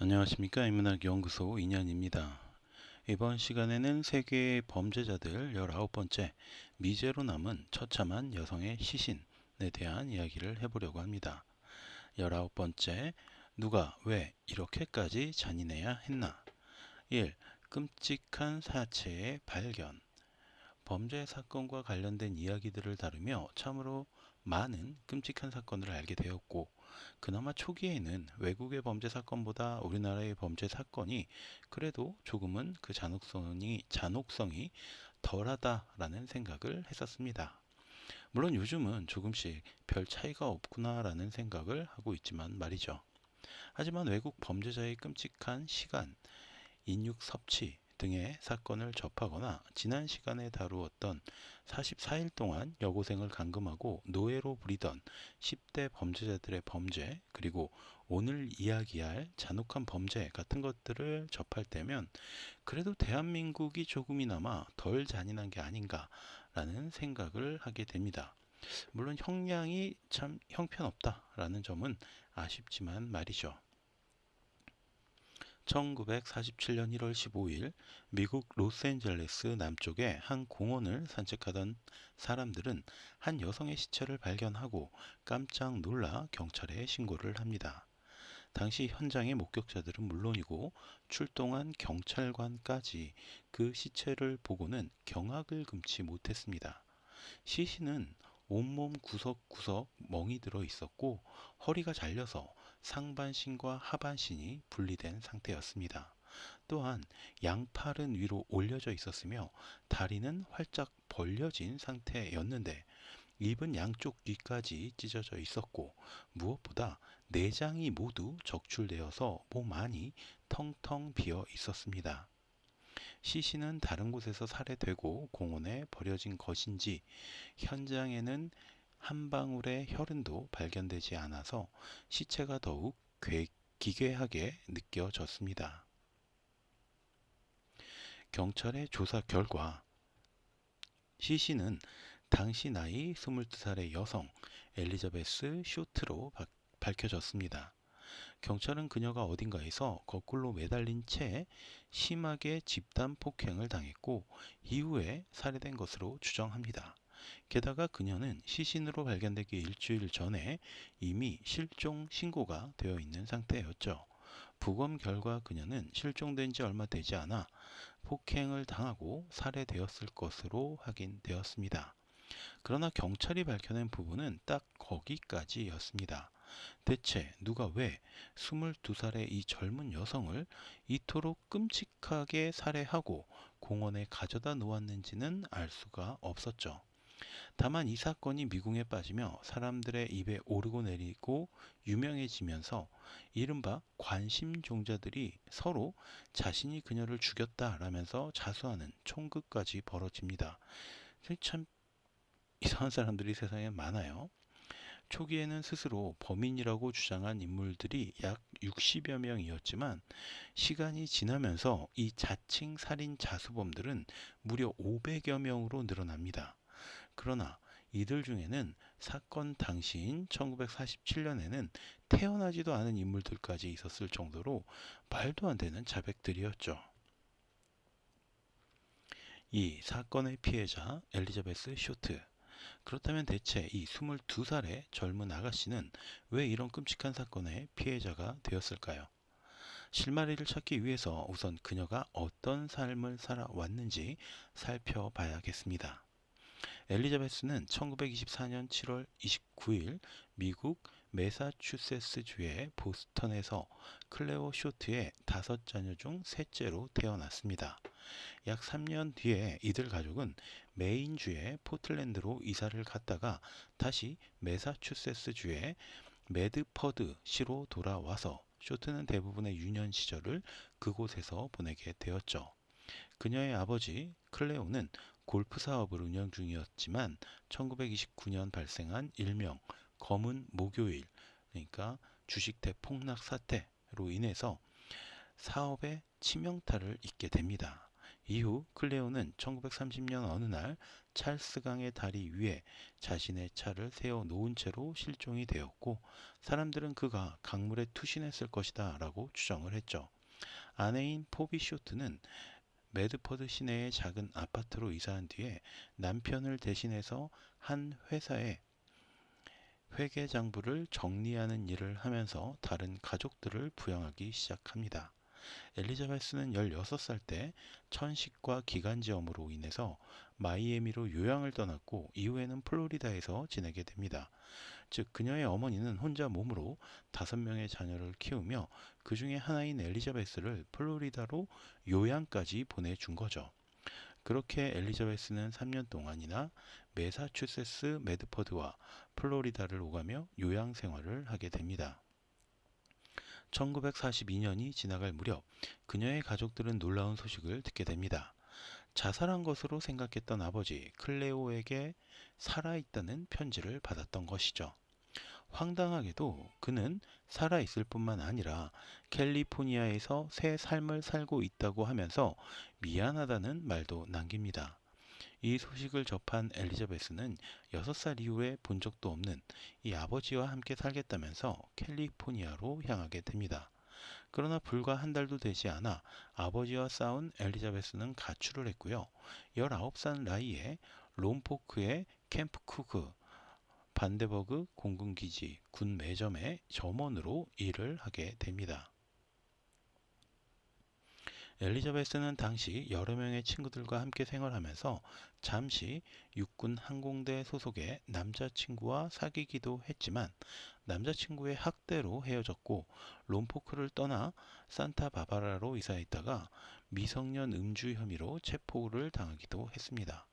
안녕하십니까. 인문학연구소 인현입니다. 이번 시간에는 세계의 범죄자들 19번째 미제로 남은 처참한 여성의 시신에 대한 이야기를 해보려고 합니다. 19번째, 누가 왜 이렇게까지 잔인해야 했나? 1. 끔찍한 사체의 발견. 범죄 사건과 관련된 이야기들을 다루며 참으로 많은 끔찍한 사건을 알게 되었고, 그나마 초기에는 외국의 범죄 사건보다 우리나라의 범죄 사건이 그래도 조금은 그 잔혹성이 덜하다라는 생각을 했었습니다. 물론 요즘은 조금씩 별 차이가 없구나라는 생각을 하고 있지만 말이죠. 하지만 외국 범죄자의 끔찍한 시간, 인육 섭취 등의 사건을 접하거나 지난 시간에 다루었던 44일 동안 여고생을 감금하고 노예로 부리던 10대 범죄자들의 범죄, 그리고 오늘 이야기할 잔혹한 범죄 같은 것들을 접할 때면 그래도 대한민국이 조금이나마 덜 잔인한 게 아닌가라는 생각을 하게 됩니다. 물론 형량이 참 형편없다라는 점은 아쉽지만 말이죠. 1947년 1월 15일 미국 로스앤젤레스 남쪽의 한 공원을 산책하던 사람들은 한 여성의 시체를 발견하고 깜짝 놀라 경찰에 신고를 합니다. 당시 현장의 목격자들은 물론이고 출동한 경찰관까지 그 시체를 보고는 경악을 금치 못했습니다. 시신은 온몸 구석구석 멍이 들어 있었고 허리가 잘려서 상반신과 하반신이 분리된 상태였습니다. 또한 양팔은 위로 올려져 있었으며 다리는 활짝 벌려진 상태였는데 입은 양쪽 귀까지 찢어져 있었고 무엇보다 내장이 모두 적출되어서 몸 안이 텅텅 비어 있었습니다. 시신은 다른 곳에서 살해되고 공원에 버려진 것인지 현장에는 한 방울의 혈흔도 발견되지 않아서 시체가 더욱 기괴하게 느껴졌습니다. 경찰의 조사 결과 시신은 당시 나이 22살의 여성 엘리자베스 쇼트로 밝혀졌습니다. 경찰은 그녀가 어딘가에서 거꾸로 매달린 채 심하게 집단 폭행을 당했고 이후에 살해된 것으로 추정합니다. 게다가 그녀는 시신으로 발견되기 일주일 전에 이미 실종 신고가 되어 있는 상태였죠. 부검 결과 그녀는 실종된 지 얼마 되지 않아 폭행을 당하고 살해되었을 것으로 확인되었습니다. 그러나 경찰이 밝혀낸 부분은 딱 거기까지였습니다. 대체 누가 왜 22살의 이 젊은 여성을 이토록 끔찍하게 살해하고 공원에 가져다 놓았는지는 알 수가 없었죠. 다만 이 사건이 미궁에 빠지며 사람들의 입에 오르고 내리고 유명해지면서 이른바 관심종자들이 서로 자신이 그녀를 죽였다라면서 자수하는 총극까지 벌어집니다. 참 이상한 사람들이 세상에 많아요. 초기에는 스스로 범인이라고 주장한 인물들이 약 60여 명이었지만 시간이 지나면서 이 자칭 살인 자수범들은 무려 500여 명으로 늘어납니다. 그러나 이들 중에는 사건 당시인 1947년에는 태어나지도 않은 인물들까지 있었을 정도로 말도 안 되는 자백들이었죠. 이 사건의 피해자 엘리자베스 쇼트. 그렇다면 대체 이 22살의 젊은 아가씨는 왜 이런 끔찍한 사건의 피해자가 되었을까요? 실마리를 찾기 위해서 우선 그녀가 어떤 삶을 살아왔는지 살펴봐야겠습니다. 엘리자베스는 1924년 7월 29일 미국 매사추세츠주의 보스턴에서 클레오 쇼트의 5자녀 중 셋째로 태어났습니다. 약 3년 뒤에 이들 가족은 메인주의 포틀랜드로 이사를 갔다가 다시 매사추세츠주의 매드퍼드 시로 돌아와서 쇼트는 대부분의 유년 시절을 그곳에서 보내게 되었죠. 그녀의 아버지 클레오는 골프 사업을 운영 중이었지만 1929년 발생한 일명 검은 목요일, 그러니까 주식 대폭락 사태로 인해서 사업에 치명타를 입게 됩니다. 이후 클레오는 1930년 어느 날 찰스강의 다리 위에 자신의 차를 세워 놓은 채로 실종이 되었고 사람들은 그가 강물에 투신했을 것이다 라고 추정을 했죠. 아내인 포비 쇼트는 매드퍼드 시내의 작은 아파트로 이사한 뒤에 남편을 대신해서 한 회사의 회계장부를 정리하는 일을 하면서 다른 가족들을 부양하기 시작합니다. 엘리자베스는 16살 때 천식과 기관지염으로 인해서 마이애미로 요양을 떠났고 이후에는 플로리다에서 지내게 됩니다. 즉 그녀의 어머니는 혼자 몸으로 5명의 자녀를 키우며 그 중에 하나인 엘리자베스를 플로리다로 요양까지 보내준 거죠. 그렇게 엘리자베스는 3년 동안이나 매사추세츠 매드퍼드와 플로리다를 오가며 요양 생활을 하게 됩니다. 1942년이 지나갈 무렵 그녀의 가족들은 놀라운 소식을 듣게 됩니다. 자살한 것으로 생각했던 아버지 클레오에게 살아있다는 편지를 받았던 것이죠. 황당하게도 그는 살아있을 뿐만 아니라 캘리포니아에서 새 삶을 살고 있다고 하면서 미안하다는 말도 남깁니다. 이 소식을 접한 엘리자베스는 6살 이후에 본 적도 없는 이 아버지와 함께 살겠다면서 캘리포니아로 향하게 됩니다. 그러나 불과 한 달도 되지 않아 아버지와 싸운 엘리자베스는 가출을 했고요. 19살 나이에 롬포크의 캠프 쿠그 반데버그 공군기지 군 매점의 점원으로 일을 하게 됩니다. 엘리자베스는 당시 여러 명의 친구들과 함께 생활하면서 잠시 육군 항공대 소속의 남자친구와 사귀기도 했지만 남자친구의 학대로 헤어졌고 롬포크를 떠나 산타바바라로 이사했다가 미성년 음주 혐의로 체포를 당하기도 했습니다.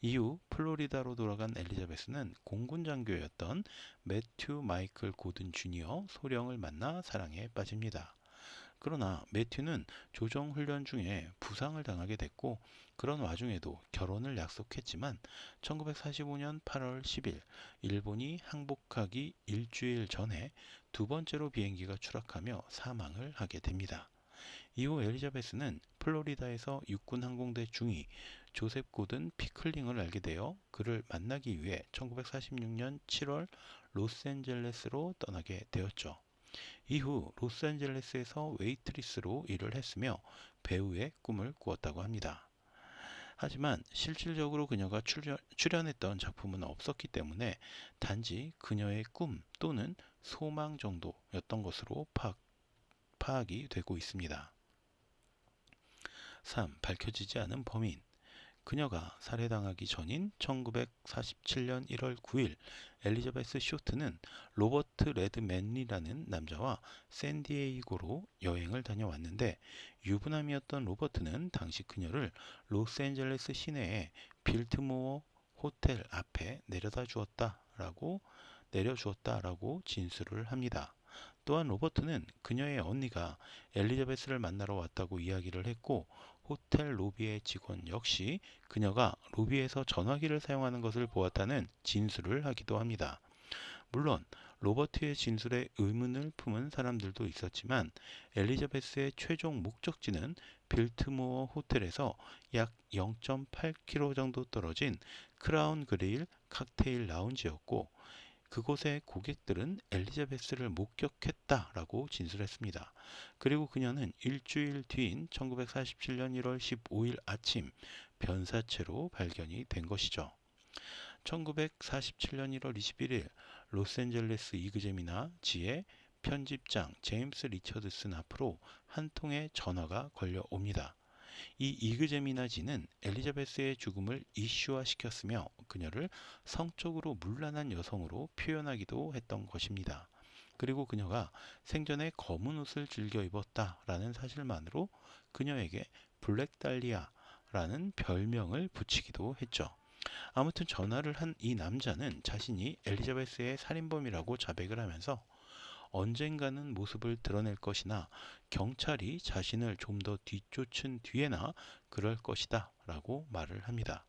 이후 플로리다로 돌아간 엘리자베스는 공군 장교였던 매튜 마이클 고든 주니어 소령을 만나 사랑에 빠집니다. 그러나 매튜는 조정 훈련 중에 부상을 당하게 됐고 그런 와중에도 결혼을 약속했지만 1945년 8월 10일 일본이 항복하기 일주일 전에 두 번째로 비행기가 추락하며 사망을 하게 됩니다. 이후 엘리자베스는 플로리다에서 육군 항공대 중위 조셉 고든 피클링을 알게 되어 그를 만나기 위해 1946년 7월 로스앤젤레스로 떠나게 되었죠. 이후 로스앤젤레스에서 웨이트리스로 일을 했으며 배우의 꿈을 꾸었다고 합니다. 하지만 실질적으로 그녀가 출연했던 작품은 없었기 때문에 단지 그녀의 꿈 또는 소망 정도였던 것으로 파악이 되고 있습니다. 3. 밝혀지지 않은 범인. 그녀가 살해당하기 전인 1947년 1월 9일 엘리자베스 쇼트는 로버트 레드맨리라는 남자와 샌디에이고로 여행을 다녀왔는데 유부남이었던 로버트는 당시 그녀를 로스앤젤레스 시내의 빌트모어 호텔 앞에 내려주었다라고 진술을 합니다. 또한 로버트는 그녀의 언니가 엘리자베스를 만나러 왔다고 이야기를 했고 호텔 로비의 직원 역시 그녀가 로비에서 전화기를 사용하는 것을 보았다는 진술을 하기도 합니다. 물론 로버트의 진술에 의문을 품은 사람들도 있었지만 엘리자베스의 최종 목적지는 빌트모어 호텔에서 약 0.8km 정도 떨어진 크라운 그릴 칵테일 라운지였고 그곳의 고객들은 엘리자베스를 목격했다라고 진술했습니다. 그리고 그녀는 일주일 뒤인 1947년 1월 15일 아침 변사체로 발견이 된 것이죠. 1947년 1월 21일 로스앤젤레스 이그제미나 지의 편집장 제임스 리처드슨 앞으로 한 통의 전화가 걸려옵니다. 이 이그제미나지는 엘리자베스의 죽음을 이슈화시켰으며 그녀를 성적으로 문란한 여성으로 표현하기도 했던 것입니다. 그리고 그녀가 생전에 검은 옷을 즐겨 입었다라는 사실만으로 그녀에게 블랙달리아라는 별명을 붙이기도 했죠. 아무튼 전화를 한 이 남자는 자신이 엘리자베스의 살인범이라고 자백을 하면서 언젠가는 모습을 드러낼 것이나 경찰이 자신을 좀 더 뒤쫓은 뒤에나 그럴 것이다 라고 말을 합니다.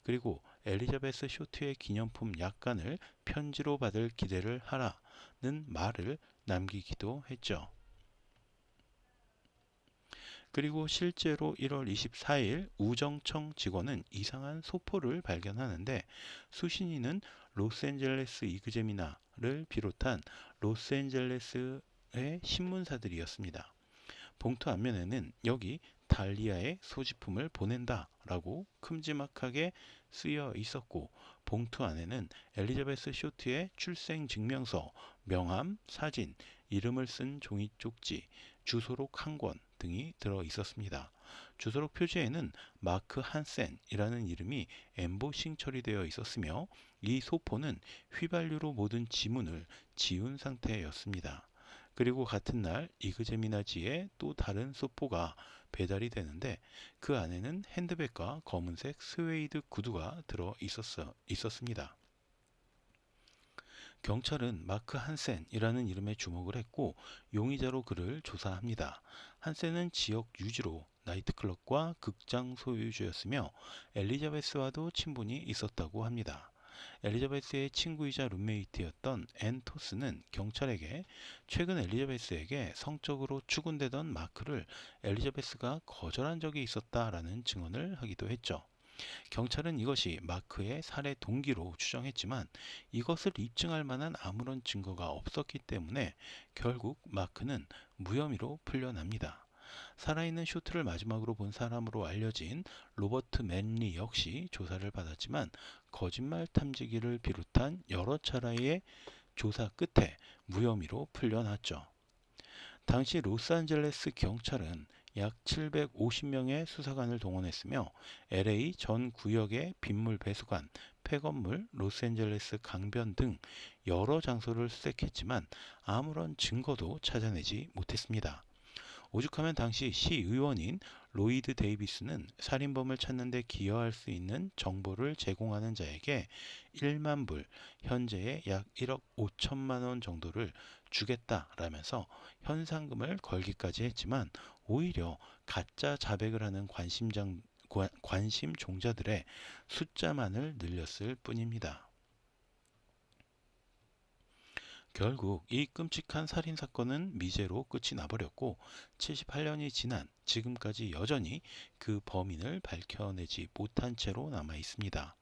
그리고 엘리자베스 쇼트의 기념품 약관을 편지로 받을 기대를 하라는 말을 남기기도 했죠. 그리고 실제로 1월 24일 우정청 직원은 이상한 소포를 발견하는데 수신인은 로스앤젤레스 이그제미나를 비롯한 로스앤젤레스의 신문사들이었습니다. 봉투 앞면에는 여기 달리아의 소지품을 보낸다 라고 큼지막하게 쓰여 있었고 봉투 안에는 엘리자베스 쇼트의 출생증명서, 명함, 사진, 이름을 쓴 종이 쪽지, 주소록 한 권 등이 들어 있었습니다. 주소록 표지에는 마크 한센이라는 이름이 엠보싱 처리되어 있었으며 이 소포는 휘발유로 모든 지문을 지운 상태였습니다. 그리고 같은 날 이그제미나지에 또 다른 소포가 배달이 되는데 그 안에는 핸드백과 검은색 스웨이드 구두가 들어 있었습니다. 경찰은 마크 한센이라는 이름에 주목을 했고 용의자로 그를 조사합니다. 한센은 지역 유지로 나이트클럽과 극장 소유주였으며 엘리자베스와도 친분이 있었다고 합니다. 엘리자베스의 친구이자 룸메이트였던 앤 토스는 경찰에게 최근 엘리자베스에게 성적으로 추근되던 마크를 엘리자베스가 거절한 적이 있었다라는 증언을 하기도 했죠. 경찰은 이것이 마크의 살해 동기로 추정했지만 이것을 입증할 만한 아무런 증거가 없었기 때문에 결국 마크는 무혐의로 풀려납니다. 살아있는 쇼트를 마지막으로 본 사람으로 알려진 로버트 맨리 역시 조사를 받았지만 거짓말 탐지기를 비롯한 여러 차례의 조사 끝에 무혐의로 풀려났죠. 당시 로스앤젤레스 경찰은 약 750명의 수사관을 동원했으며 LA 전 구역의 빗물 배수관, 폐건물, 로스앤젤레스 강변 등 여러 장소를 수색했지만 아무런 증거도 찾아내지 못했습니다. 오죽하면 당시 시의원인 로이드 데이비스는 살인범을 찾는 데 기여할 수 있는 정보를 제공하는 자에게 1만 불, 현재의 약 1억 5천만 원 정도를 주겠다라면서 현상금을 걸기까지 했지만 오히려 가짜 자백을 하는 관심 종자들의 숫자만을 늘렸을 뿐입니다. 결국 이 끔찍한 살인사건은 미제로 끝이 나버렸고 78년이 지난 지금까지 여전히 그 범인을 밝혀내지 못한 채로 남아 있습니다.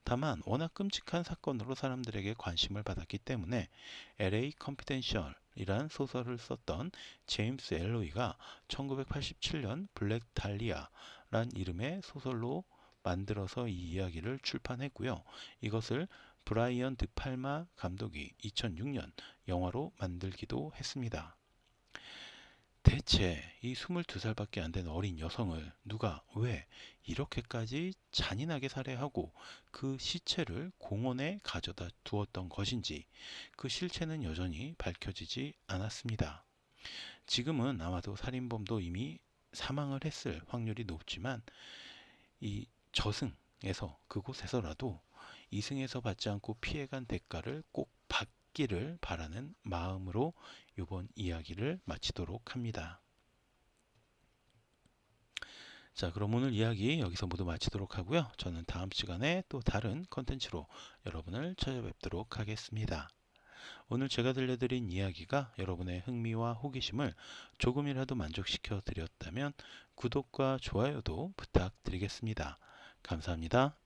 다만 워낙 끔찍한 사건으로 사람들에게 관심을 받았기 때문에 LA 컨피덴셜이란 소설을 썼던 제임스 엘로이가 1987년 블랙 달리아란 이름의 소설로 만들어서 이 이야기를 출판했고요. 이것을 브라이언 드 팔마 감독이 2006년 영화로 만들기도 했습니다. 대체 이 22살밖에 안 된 어린 여성을 누가 왜 이렇게까지 잔인하게 살해하고 그 시체를 공원에 가져다 두었던 것인지 그 실체는 여전히 밝혀지지 않았습니다. 지금은 아마도 살인범도 이미 사망을 했을 확률이 높지만 이 저승에서 그곳에서라도 이승에서 받지 않고 피해간 대가를 꼭 받기를 바라는 마음으로 이번 이야기를 마치도록 합니다. 자, 그럼 오늘 이야기 여기서 모두 마치도록 하고요. 저는 다음 시간에 또 다른 컨텐츠로 여러분을 찾아뵙도록 하겠습니다. 오늘 제가 들려드린 이야기가 여러분의 흥미와 호기심을 조금이라도 만족시켜 드렸다면 구독과 좋아요도 부탁드리겠습니다. 감사합니다.